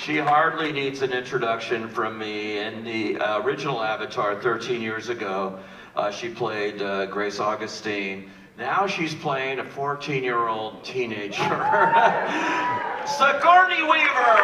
She hardly needs an introduction from me. In the original Avatar 13 years ago, she played Grace Augustine. Now she's playing a 14-year-old teenager, Sigourney Weaver!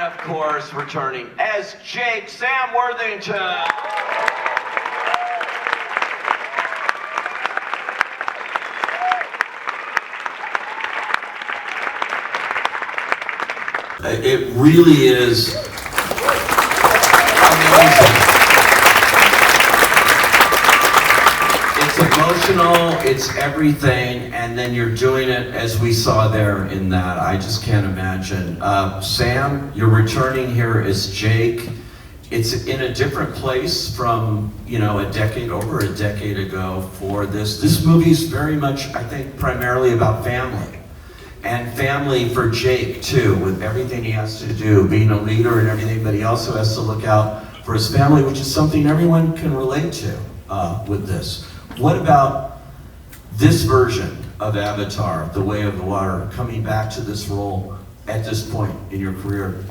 Of course, returning as Jake, Sam Worthington. It really is amazing. It's emotional, it's everything, and then you're doing it as we saw there in that. I just can't imagine. Sam, you're returning here as Jake. It's in a different place from, over a decade ago for this. This movie's very much, I think, primarily about family. And family for Jake, too, with everything he has to do, being a leader and everything, but he also has to look out for his family, which is something everyone can relate to with this. What about this version of Avatar, The Way of the Water, coming back to this role at this point in your career,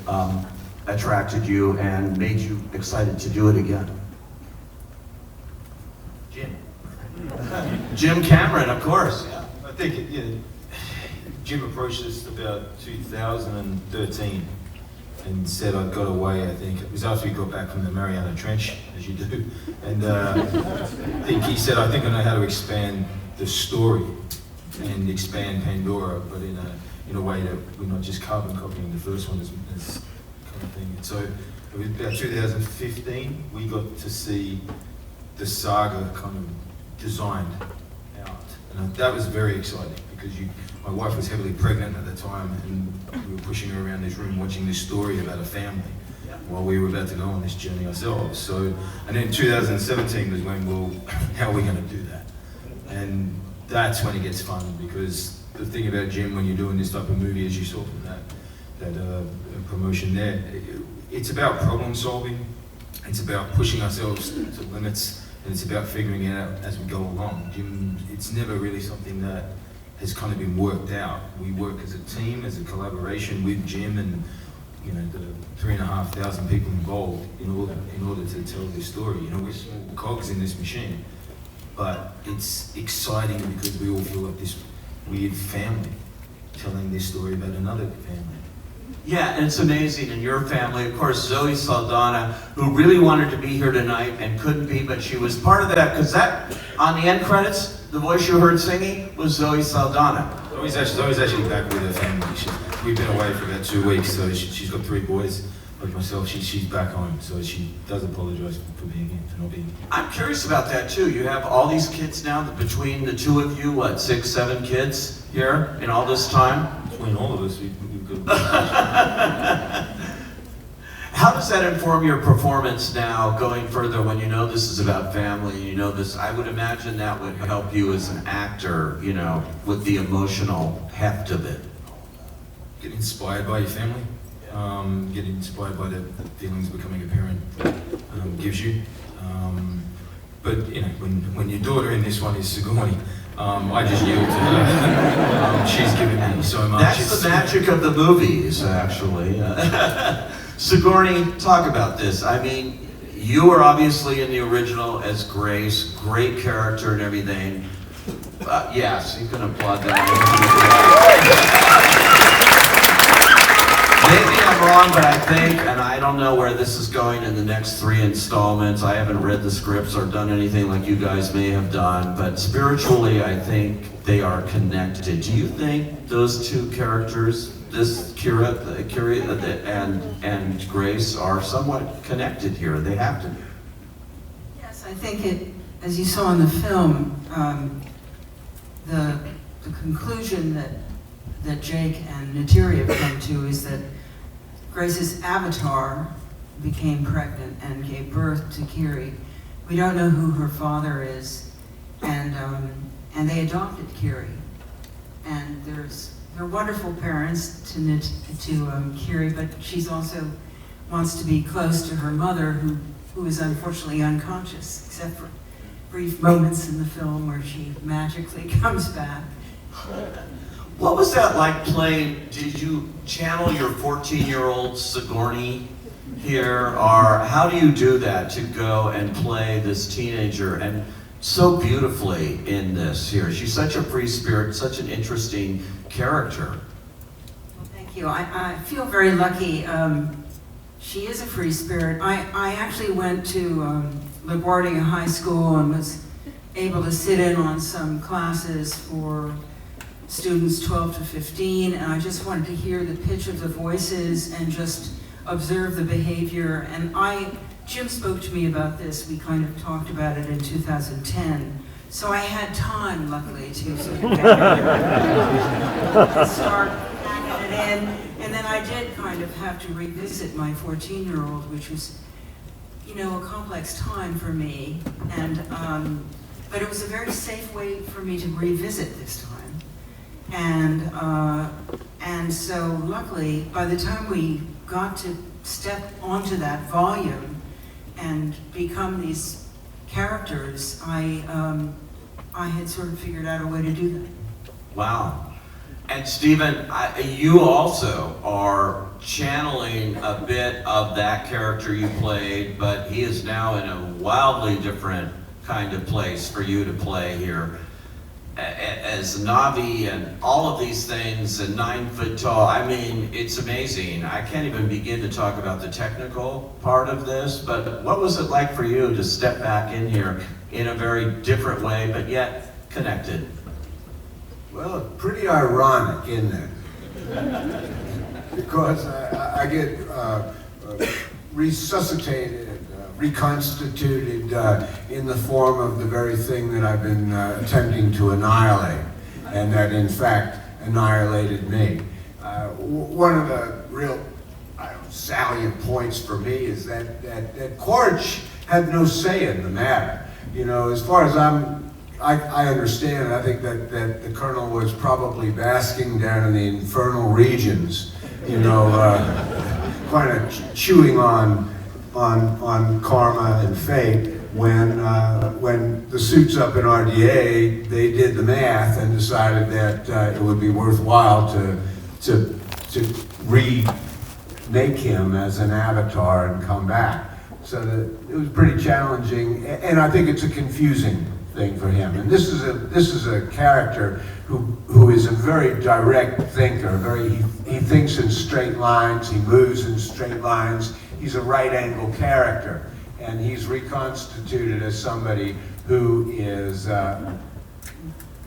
attracted you and made you excited to do it again? Jim Cameron, of course. Yeah. I think Jim approached us about 2013 and said I'd got away. I think it was after we got back from the Mariana Trench, as you do, and I think he said, I think I know how to expand the story and expand Pandora, but in a way that we're not just carbon copying the first one as kind of thing. And so it was about 2015 we got to see the saga kind of designed out, and that was very exciting because my wife was heavily pregnant at the time, and we were pushing her around this room watching this story about a family while we were about to go on this journey ourselves. So, and then 2017 was when, well, how are we going to do that? And that's when it gets fun, because the thing about Jim when you're doing this type of movie, as you saw from that promotion there, it's about problem solving, it's about pushing ourselves to limits, and it's about figuring it out as we go along. Jim, it's never really something that has kind of been worked out. We work as a team, as a collaboration with Jim and the 3,500 people involved in order to tell this story. We're small cogs in this machine, but it's exciting because we all feel like this weird family telling this story about another family. Yeah, and it's amazing. And your family, of course, Zoe Saldana, who really wanted to be here tonight and couldn't be, but she was part of that, because that, on the end credits, the voice you heard singing was Zoe Saldana. Zoe's actually back with her family. We've been away for about 2 weeks, so she's got 3 boys. Like myself, she's back home, so she does apologize for being here, for not being here. I'm curious about that too. You have all these kids now, between the two of you, what, 6, 7 kids here in all this time? Between all of us, we've got... How does that inform your performance now, going further, when you know this is about family, this? I would imagine that would help you as an actor, with the emotional heft of it. Get inspired by your family. Get inspired by the feelings becoming a parent gives you. But when your daughter in this one is Sigourney, I just yield to her. She's given me so much. That's the magic of the movies, actually. Sigourney, talk about this. I mean, you were obviously in the original as Grace, great character and everything. Yes, you can applaud that. Maybe I'm wrong, but I think, and I don't know where this is going in the next 3 installments. I haven't read the scripts or done anything like you guys may have done, but spiritually, I think they are connected. Do you think those two characters, this Kira and Grace, are somewhat connected here? They have to be. Yes, I think it, as you saw in the film, the conclusion that Jake and Natiri have come to is that Grace's avatar became pregnant and gave birth to Kiri. We don't know who her father is, and they adopted Kiri. And they're wonderful parents to Kiri, but she's also wants to be close to her mother, who is unfortunately unconscious, except for brief moments in the film where she magically comes back. What was that like playing? Did you channel your 14-year-old Sigourney here, or how do you do that to go and play this teenager and so beautifully in this here? She's such a free spirit, such an interesting character. Well, thank you. I feel very lucky. She is a free spirit. I actually went to LaGuardia High School and was able to sit in on some classes for students 12 to 15, and I just wanted to hear the pitch of the voices and just observe the behavior. And Jim spoke to me about this. We kind of talked about it in 2010. So I had time, luckily, to sort of start packing it in. And then I did kind of have to revisit my 14-year-old, which was, you know, a complex time for me. And but it was a very safe way for me to revisit this time. And so luckily, by the time we got to step onto that volume and become these characters, I had sort of figured out a way to do that. Wow. And Stephen, you also are channeling a bit of that character you played, but he is now in a wildly different kind of place for you to play here. As Navi and all of these things, and 9 foot tall. I mean, it's amazing. I can't even begin to talk about the technical part of this, but what was it like for you to step back in here in a very different way, but yet connected? Well, pretty ironic, isn't it? Because I get resuscitated, reconstituted in the form of the very thing that I've been attempting to annihilate, and that in fact annihilated me. One of the real salient points for me is that Quaritch had no say in the matter. You know, as far as I understand, I think that the Colonel was probably basking down in the infernal regions, you know, kind of chewing on karma and fate when the suits up in RDA, they did the math and decided that it would be worthwhile to remake him as an avatar and come back. So it was pretty challenging, and I think it's a confusing thing for him. And this is a character who is a very direct thinker. He thinks in straight lines. He moves in straight lines. He's a right-angle character, and he's reconstituted as somebody who is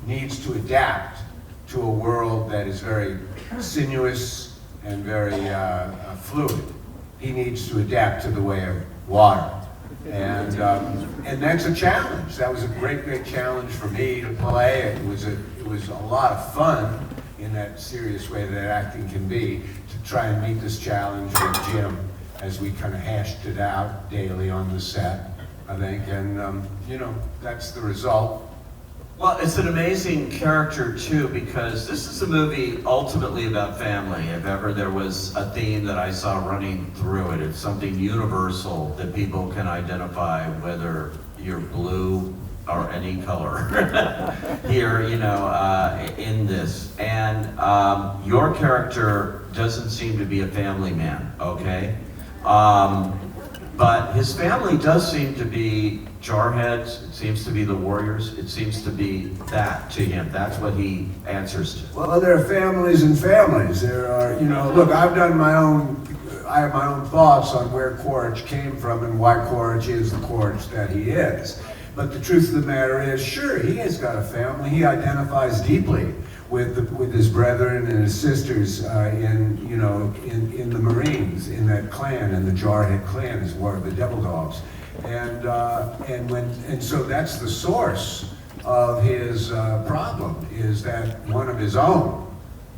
needs to adapt to a world that is very sinuous and very fluid. He needs to adapt to the way of water, and that's a challenge. That was a great challenge for me to play. It was a lot of fun in that serious way that acting can be, to try and meet this challenge with Jim as we kind of hashed it out daily on the set, I think, and you know, that's the result. Well, it's an amazing character too, because this is a movie ultimately about family. If ever there was a theme that I saw running through it, it's something universal that people can identify, whether you're blue or any color here, you know, in this. And your character doesn't seem to be a family man, okay? But his family does seem to be jarheads. It seems to be the warriors. It seems to be that to him. That's what he answers to. Well, there are families and families. There are, you know, look, I have my own thoughts on where Quaritch came from and why Quaritch is the Quaritch that he is. But the truth of the matter is, sure, he has got a family. He identifies deeply with his brethren and his sisters in the Marines, in that clan, in the Jarhead clan, is one of the Devil Dogs, and so that's the source of his problem, is that one of his own,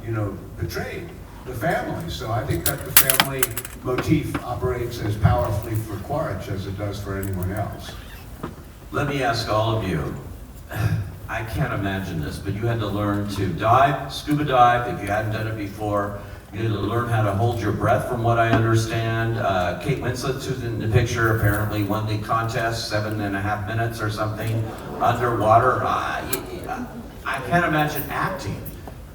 you know, betrayed the family. So I think that the family motif operates as powerfully for Quaritch as it does for anyone else. Let me ask all of you. I can't imagine this, but you had to learn to dive, scuba dive, if you hadn't done it before. You learn how to hold your breath, from what I understand. Kate Winslet, who's in the picture, apparently won the contest, 7.5 minutes or something, underwater. I can't imagine acting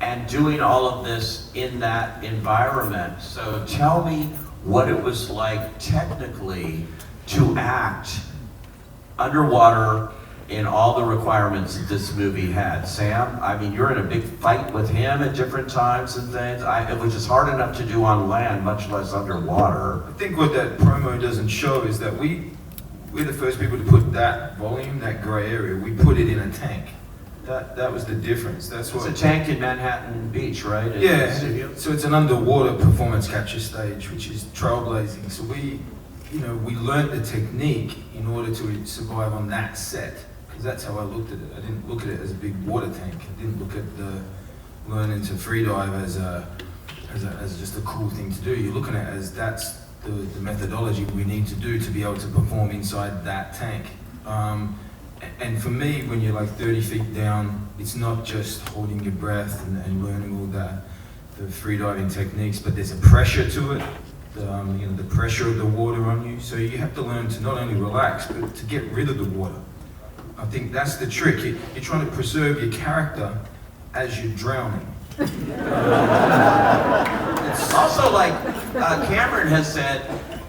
and doing all of this in that environment. So tell me what it was like technically to act underwater in all the requirements that this movie had. Sam, I mean, you're in a big fight with him at different times and things, which is hard enough to do on land, much less underwater. I think what that promo doesn't show is that we're the first people to put that volume, that gray area, we put it in a tank. That was the difference. That's what. It's a tank in Manhattan Beach, right? Yeah. So it's an underwater performance capture stage, which is trailblazing. So we learned the technique in order to survive on that set. Because that's how I looked at it. I didn't look at it as a big water tank. I didn't look at learning to freedive as just a cool thing to do. You're looking at it as that's the methodology we need to do to be able to perform inside that tank. And for me, when you're like 30 feet down, it's not just holding your breath and learning all the freediving techniques, but there's a pressure to it, the pressure of the water on you. So you have to learn to not only relax, but to get rid of the water. I think that's the trick. You're trying to preserve your character as you're drowning. It's also like Cameron has said,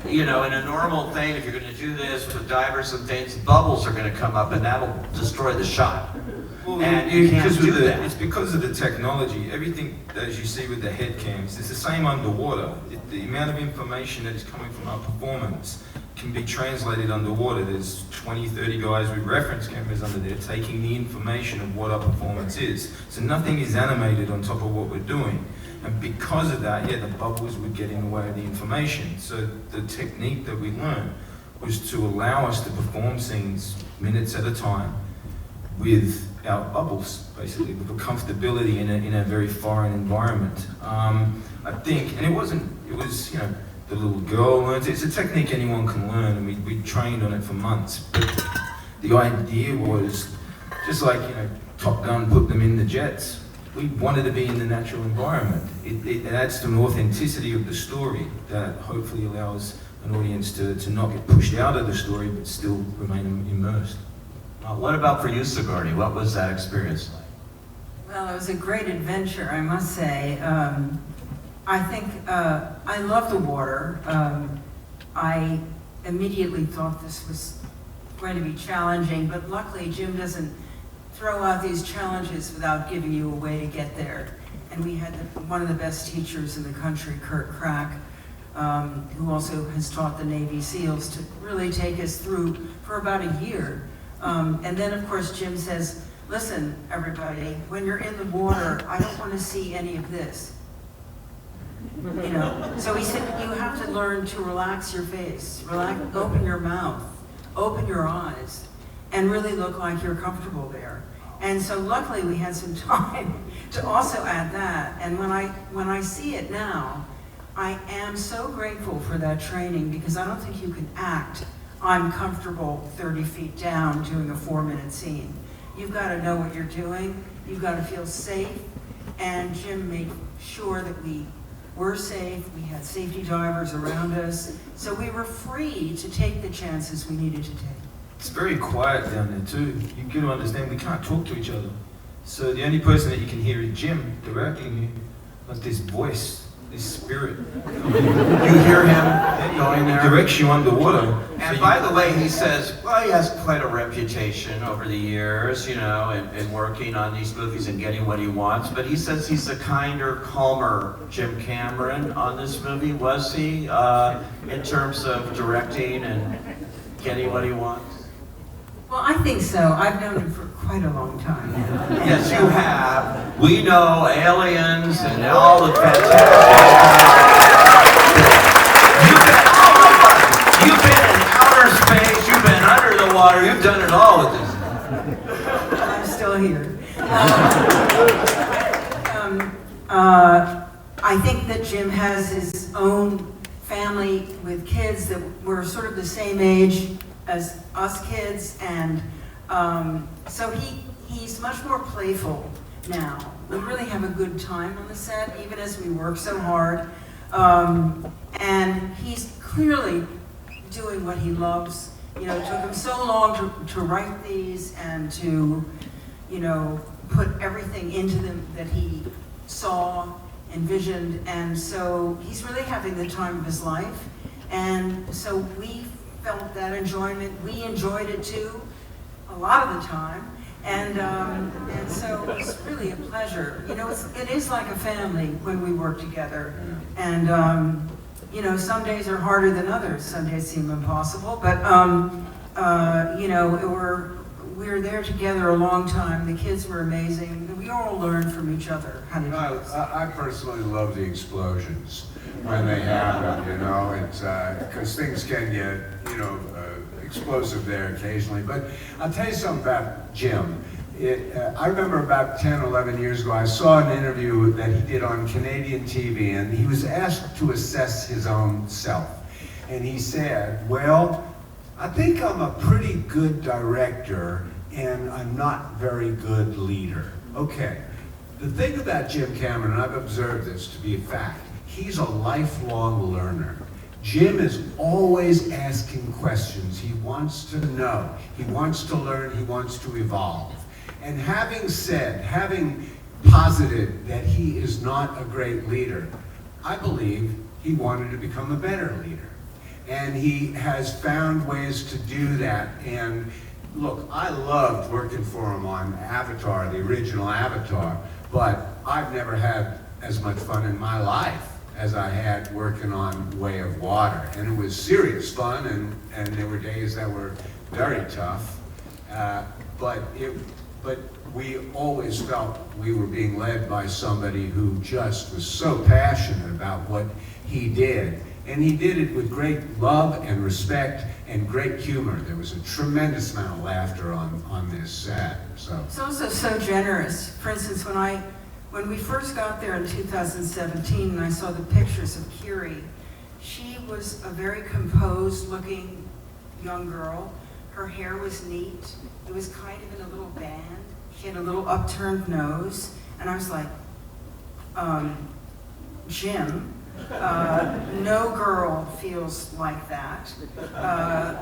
in a normal thing, if you're going to do this with divers and things, bubbles are going to come up and that'll destroy the shot. Well, and you can't do that. It's because of the technology. Everything, as you see with the head cams, it's the same underwater. The amount of information that is coming from our performance can be translated underwater. There's 20, 30 guys with reference cameras under there taking the information of what our performance is. So nothing is animated on top of what we're doing. And because of that, the bubbles would get in the way of the information. So the technique that we learned was to allow us to perform scenes minutes at a time without bubbles, basically, with a comfortability in a very foreign environment. I think, and it was, the little girl learns, it's a technique anyone can learn, and we trained on it for months. But the idea was, just like, Top Gun put them in the jets, we wanted to be in the natural environment. It adds to an authenticity of the story that hopefully allows an audience to not get pushed out of the story, but still remain immersed. What about for you, Sigourney? What was that experience like? Well, it was a great adventure, I must say. I think I love the water. I immediately thought this was going to be challenging, but luckily Jim doesn't throw out these challenges without giving you a way to get there. And we had one of the best teachers in the country, Kurt Crack, who also has taught the Navy SEALs, to really take us through for about a year. And then, of course, Jim says, listen, everybody, when you're in the water, I don't want to see any of this. So he said, you have to learn to relax your face, open your mouth, open your eyes, and really look like you're comfortable there. And so luckily we had some time to also add that. And when I see it now, I am so grateful for that training, because I don't think you can act, I'm comfortable 30 feet down doing a 4-minute scene. You've got to know what you're doing, you've got to feel safe, and Jim made sure that we were safe, we had safety divers around us, so we were free to take the chances we needed to take. It's very quiet down there too. You got to understand, we can't talk to each other. So the only person that you can hear is Jim directing you, like this voice, this spirit. You hear him going there? He directs you underwater. And by the way, he says, well, he has quite a reputation over the years, in working on these movies and getting what he wants. But he says he's a kinder, calmer Jim Cameron on this movie. Was he, in terms of directing and getting what he wants? Well, I think so. I've known him for quite a long time now. Yes, you have. We know aliens and all the fantastic. You've been in outer space, you've been under the water, you've done it all with this. I'm still here. I think that Jim has his own family with kids that were sort of the same age as us kids, and so he's much more playful now we really have a good time on the set, even as we work so hard. And he's clearly doing what he loves. You know, it took him so long to write these and to, you know, put everything into them that he saw, envisioned, and so he's really having the time of his life. And so we felt that enjoyment. We enjoyed it too, a lot of the time. And so it's really a pleasure. You know, it is like a family when we work together. And you know, some days are harder than others. Some days seem impossible. But you know, we're there together a long time. The kids were amazing. We all learned from each other how to do this. I personally love the explosions when they happen, you know, it's, because things can get, you know, explosive there occasionally. But I'll tell you something about Jim. I remember about 10, 11 years ago, I saw an interview that he did on Canadian TV, and he was asked to assess his own self. And he said, well, I think I'm a pretty good director, and I'm not very good leader. Okay, the thing about Jim Cameron, and I've observed this to be a fact, he's a lifelong learner. Jim is always asking questions. He wants to know, he wants to learn, he wants to evolve. And having posited that he is not a great leader, I believe he wanted to become a better leader. And he has found ways to do that. And look, I loved working for him on Avatar, the original Avatar, but I've never had as much fun in my life as I had working on Way of Water. And it was serious fun, and there were days that were very tough. But we always felt we were being led by somebody who just was so passionate about what he did. And he did it with great love and respect and great humor. There was a tremendous amount of laughter on this set. So it's also so generous. For instance, when we first got there in 2017 and I saw the pictures of Kiri, she was a very composed looking young girl. Her hair was neat. It was kind of in a little band. She had a little upturned nose. And I was like, Jim, no girl feels like that.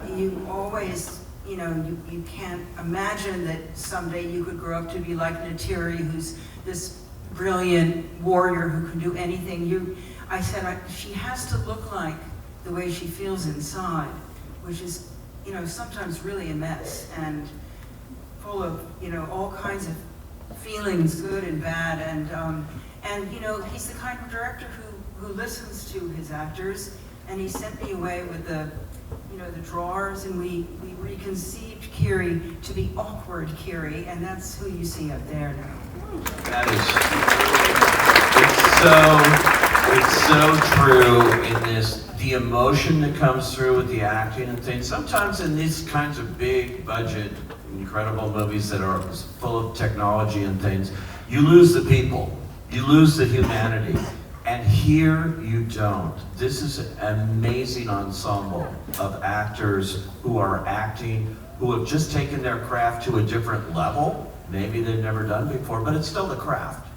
You always, you know, you can't imagine that someday you could grow up to be like Neytiri, who's this brilliant warrior who can do anything. I said, she has to look like the way she feels inside, which is, you know, sometimes really a mess and full of, you know, all kinds of feelings, good and bad. And you know, he's the kind of director who listens to his actors, and he sent me away with the, you know, the drawers, and we reconceived Kiri to be awkward Kiri, and that's who you see up there now. That is, it's so true in this, the emotion that comes through with the acting and things. Sometimes in these kinds of big budget, incredible movies that are full of technology and things, you lose the people, you lose the humanity. And here you don't. This is an amazing ensemble of actors who are acting, who have just taken their craft to a different level. Maybe they've never done before, but it's still the craft.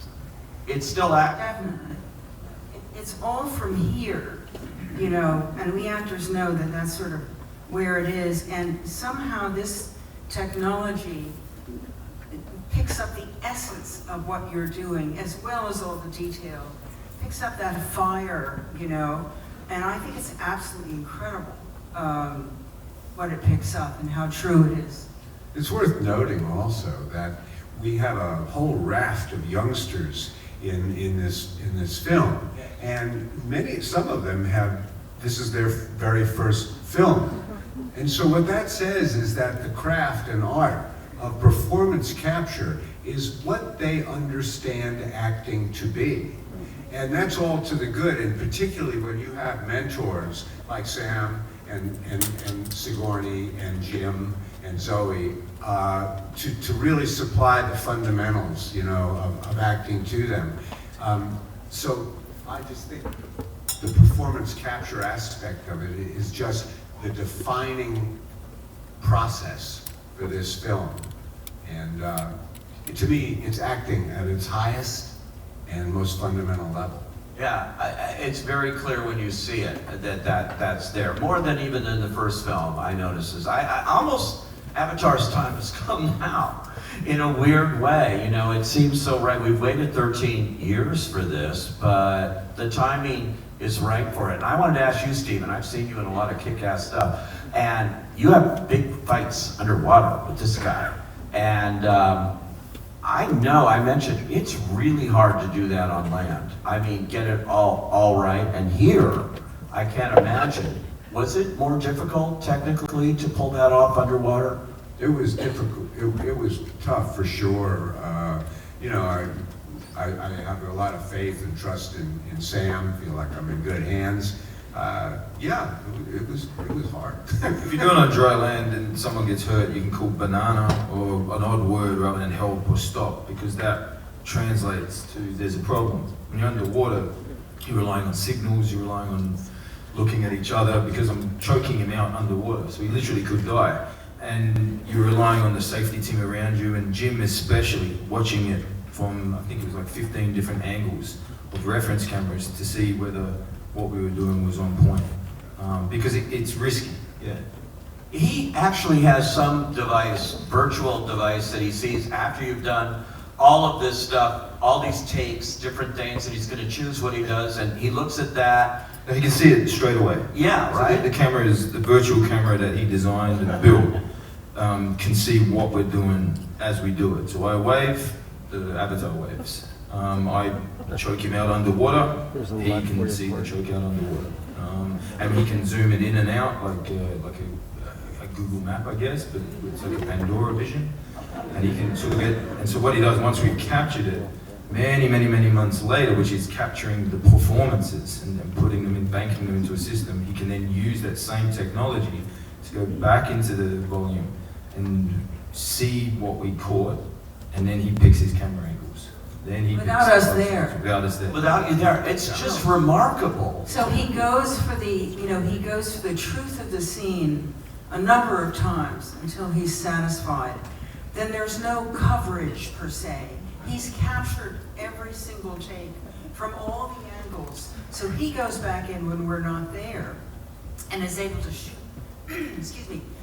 It's still acting. Definitely. It's all from here, you know, and we actors know that that's sort of where it is. And somehow this technology picks up the essence of what you're doing, as well as all the detail. Picks up that fire, you know, and I think it's absolutely incredible what it picks up and how true it is. it's worth noting also that we have a whole raft of youngsters in this film, and some of them this is their very first film. And so what that says is that the craft and art of performance capture is what they understand acting to be. And that's all to the good, and particularly when you have mentors like Sam and Sigourney and Jim and Zoe, to really supply the fundamentals, of acting to them. So I just think the performance capture aspect of it is just the defining process for this film. And to me, it's acting at its highest and most fundamental level. Yeah, it's very clear when you see it that's there. More than even in the first film, I notice. I almost, Avatar's time has come now, in a weird way. You know, it seems so right. We've waited 13 years for this, but the timing is right for it. And I wanted to ask you, Steven, I've seen you in a lot of kick-ass stuff, and you have big fights underwater with this guy. And I know, I mentioned, it's really hard to do that on land. I mean, get it all right. And here, I can't imagine. Was it more difficult technically to pull that off underwater? It was difficult. It was tough for sure. You know, I have a lot of faith and trust in Sam. Feel like I'm in good hands. Yeah, it was hard. If you're doing it on dry land and someone gets hurt, you can call banana or an odd word rather than help or stop, because that translates to there's a problem. When you're underwater, you're relying on signals, you're relying on looking at each other, because I'm choking him out underwater, so he literally could die. And you're relying on the safety team around you, and Jim especially, watching it from, I think it was like 15 different angles of reference cameras to see whether what we were doing was on point, because it's risky. Yeah. He actually has some device, virtual device, that he sees after you've done all of this stuff, all these takes, different things, and he's going to choose what he does, and he looks at that. And you can see it straight away. Yeah, right. So the camera is the virtual camera that he designed and built, can see what we're doing as we do it. So I wave, the avatar waves. I choke him out underwater. He can see the choke out underwater, and he can zoom it in and out like a Google map, I guess, but it's like a Pandora vision. And he can sort of get. And so what he does once we've captured it, many months later, which is capturing the performances and putting them in, banking them into a system, he can then use that same technology to go back into the volume and see what we caught, and then he picks his camera angles. Then he Without us there. Without us there. Without you there, it's just remarkable. So he goes for he goes for the truth of the scene a number of times until he's satisfied. Then there's no coverage per se. He's captured every single take from all the angles. So he goes back in when we're not there and is able to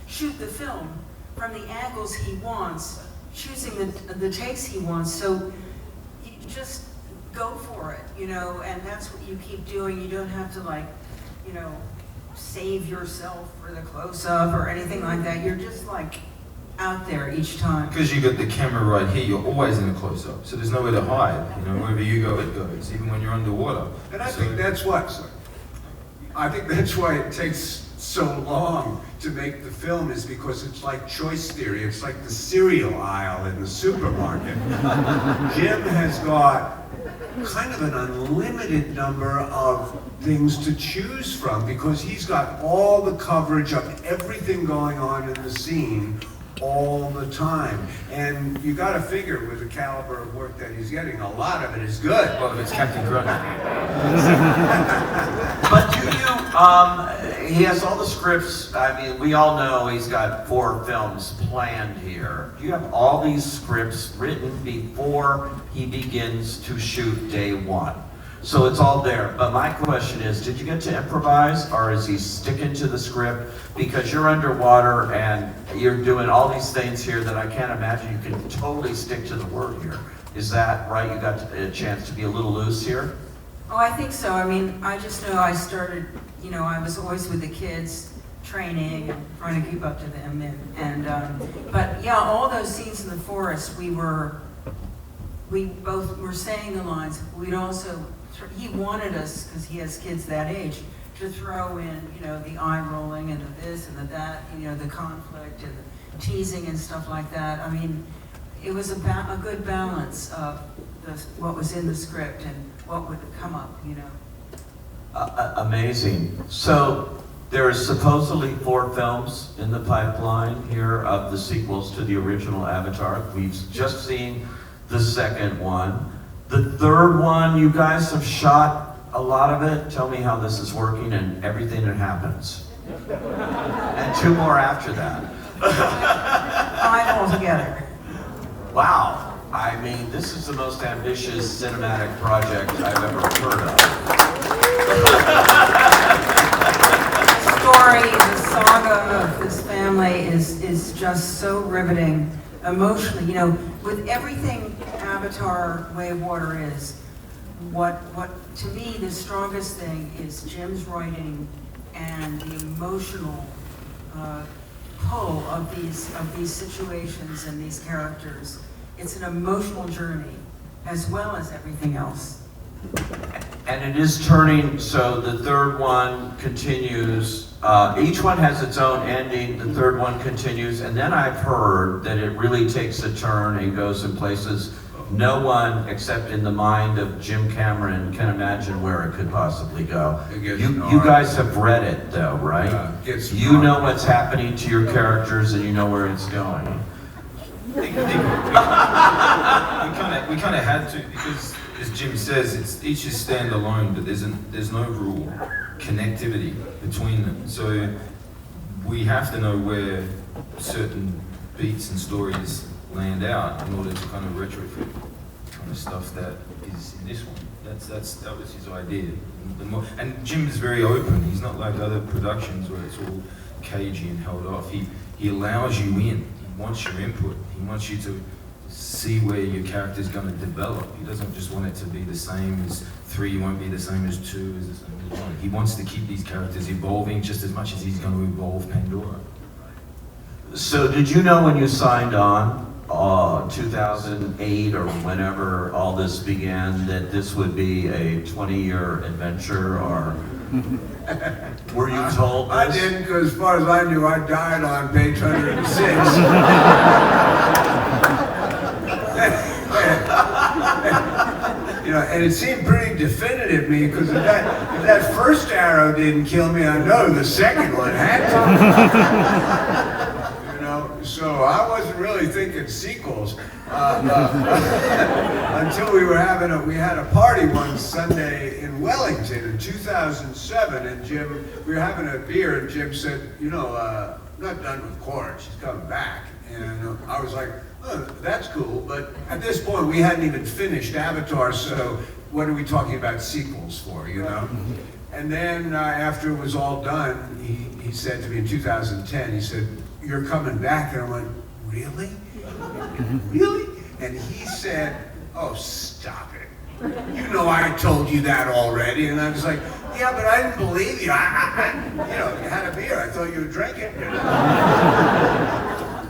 shoot the film from the angles he wants, choosing the takes he wants. So you just go for it, you know, and that's what you keep doing. You don't have to, like, you know, save yourself for the close-up or anything like that. You're just like out there each time. Because you got the camera right here, you're always in a close-up, so there's nowhere to hide. You know, wherever you go, it goes, even when you're underwater. And I think that's why it takes so long to make the film, is because it's like choice theory. It's like the cereal aisle in the supermarket. Jim has got kind of an unlimited number of things to choose from, because he's got all the coverage of everything going on in the scene all the time. And you got to figure, with the caliber of work that he's getting, a lot of it is good. A lot of it's Captain Crunch. But do you, he has all the scripts. I mean, we all know he's got 4 films planned here. Do you have all these scripts written before he begins to shoot day 1? So it's all there. But my question is, did you get to improvise, or is he sticking to the script? Because you're underwater and you're doing all these things here that I can't imagine you can totally stick to the word here. Is that right? You got a chance to be a little loose here? Oh, I think so. I mean, I just know I started, you know, I was always with the kids, training and trying to keep up to them. But yeah, all those scenes in the forest, we both were saying the lines. We'd also, he wanted us, because he has kids that age, to throw in, you know, the eye rolling and the this and the that, you know, the conflict and the teasing and stuff like that. I mean, it was a good balance of what was in the script and what would come up, you know. Amazing. So there are supposedly 4 films in the pipeline here of the sequels to the original Avatar. We've just seen the second one. The third one, you guys have shot a lot of it. Tell me how this is working and everything that happens. And 2 more after that. 5 altogether. Wow. I mean, this is the most ambitious cinematic project I've ever heard of. The story, the saga of this family is just so riveting emotionally. You know, with everything Avatar: Way of Water is, what to me the strongest thing is Jim's writing and the emotional pull of these situations and these characters. It's an emotional journey as well as everything else. And it is turning, so the third one continues. Each one has its own ending. The third one continues, and then I've heard that it really takes a turn and goes in places no one, except in the mind of Jim Cameron, can imagine where it could possibly go. You guys have read it, though, right? You know what's happening to your characters, and you know where it's going. We kind of had to, because as Jim says, each is standalone, but there's no real connectivity between them. So we have to know where certain beats and stories land out in order to kind of retrofit kind of stuff that is in this one. That was his idea. And Jim is very open. He's not like other productions where it's all cagey and held off. He allows you in. He wants your input. He wants you to see where your character's going to develop. He doesn't just want it to be the same as 3, won't be the same as 2, is the same as 1. He wants to keep these characters evolving just as much as he's going to evolve Pandora. So did you know when you signed on, 2008 or whenever all this began, that this would be a 20-year adventure, or were you told this? I didn't, because as far as I knew, I died on page 106. You know, and it seemed pretty definitive to me, because if that first arrow didn't kill me, I know the second one had to. So I wasn't really thinking sequels until we had a party one Sunday in Wellington in 2007, and we were having a beer, and Jim said, I'm not done with Corin, she's coming back. And I was like, oh, that's cool, but at this point we hadn't even finished Avatar, so what are we talking about sequels for, And then after it was all done, he said to me in 2010, he said, "You're coming back," and I went, "Really? Really?" And he said, "Oh, stop it. You know I told you that already." And I was like, "Yeah, but I didn't believe you. You had a beer. I thought you were drinking."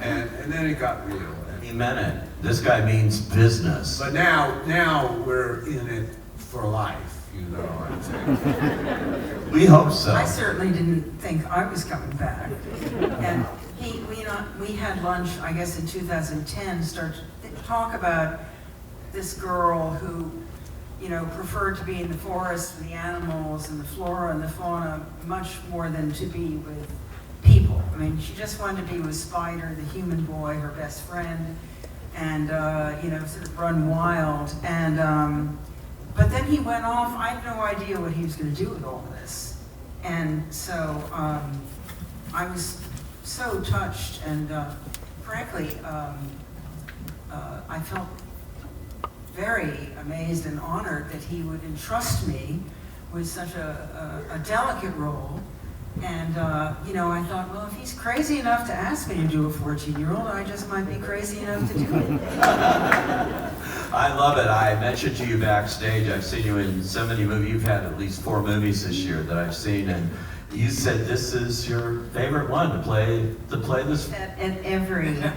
And then it got real. He meant it. This guy means business. But now we're in it for life, I think. We hope so. I certainly didn't think I was coming back. And we had lunch, I guess in 2010, start to talk about this girl who, preferred to be in the forest with the animals and the flora and the fauna much more than to be with people. I mean, she just wanted to be with Spider, the human boy, her best friend, and, sort of run wild. And, but then he went off. I had no idea what he was going to do with all this. And so I was so touched, and frankly, I felt very amazed and honored that he would entrust me with such a delicate role. And I thought, well, if he's crazy enough to ask me to do a 14-year-old, I just might be crazy enough to do it. I love it. I mentioned to you backstage, I've seen you in so many movies. You've had at least 4 movies this year that I've seen, and you said this is your favorite one to play this. At every movie.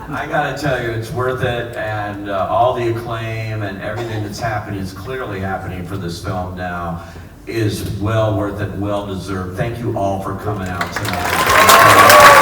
I gotta tell you, it's worth it, and all the acclaim and everything that's happening is clearly happening for this film now is well worth it, well deserved. Thank you all for coming out tonight.